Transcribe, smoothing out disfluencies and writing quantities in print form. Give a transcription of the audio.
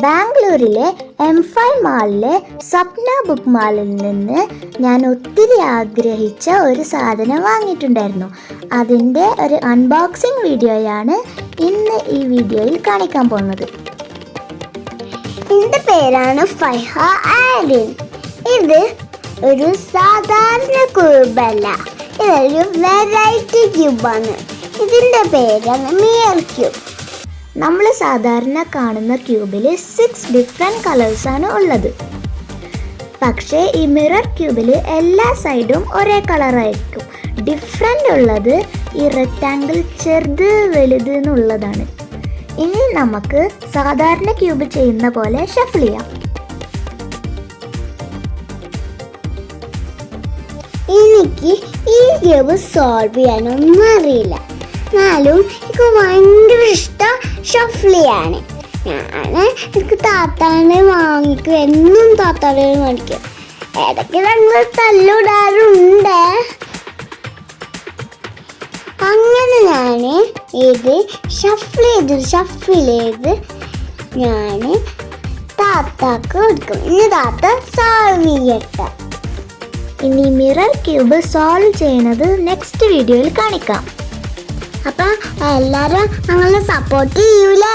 ബാംഗ്ലൂരിലെ M5 മാളിലെ Sapna book മാളിൽ നിന്ന് ഞാൻ ഒത്തിരി ആഗ്രഹിച്ച ഒരു സാധനം വാങ്ങിയിട്ടുണ്ടായിരുന്നു. അതിൻ്റെ ഒരു അൺബോക്സിംഗ് വീഡിയോയാണ് ഇന്ന് ഈ വീഡിയോയിൽ കാണിക്കാൻ പോകുന്നത്. ഇതിൻ്റെ പേരാണ് ഫൈഹ ആലിൻ. ഇത് ഒരു സാധാരണ ക്യൂബല്ല, ഇതൊരു വെറൈറ്റി ക്യൂബാണ്. ഇതിൻ്റെ പേരാണ് മിറർ ക്യൂബ്. നമ്മൾ സാധാരണ കാണുന്ന ക്യൂബിൽ 6 ഡിഫറെൻറ്റ് കളേഴ്സാണ് ഉള്ളത്. പക്ഷേ ഈ മിറർ ക്യൂബിൽ എല്ലാ സൈഡും ഒരേ കളറായിരിക്കും. ഡിഫറെൻ്റ് ഉള്ളത് ഈ റെക്റ്റാങ്കിൾ ചെറുത് വലുത് എന്നുള്ളതാണ്. ഇനി നമുക്ക് സാധാരണ ക്യൂബ് ചെയ്യുന്ന പോലെ ഷഫിൾ ചെയ്യാം. എനിക്ക് ഈ ക്യൂബ് സോൾവ് ചെയ്യാനൊന്നും അറിയില്ല, എന്നാലും എനിക്ക് ഭയങ്കര ഇഷ്ടം ഷഫിൾ ചെയ്യാണ്. എനിക്ക് താത്താനെ വാങ്ങിക്കും, എന്നും താത്താനെ മേടിക്കും. ഇടയ്ക്ക് ഞങ്ങൾ തല്ലിടാറുണ്ട്. അങ്ങനെ ഞാൻ ഇത് ഷഫിൾ ചെയ്ത് ഞാൻ താത്താക്ക് കൊടുക്കും. ഇനി താത്ത സോൾവ് ചെയ്യട്ടെ. ഇനി മിറർ ക്യൂബ് സോൾവ് ചെയ്യുന്നത് നെക്സ്റ്റ് വീഡിയോയിൽ കാണിക്കാം. അപ്പം എല്ലാവരും ഞങ്ങളെ സപ്പോർട്ട് ചെയ്യൂലേ?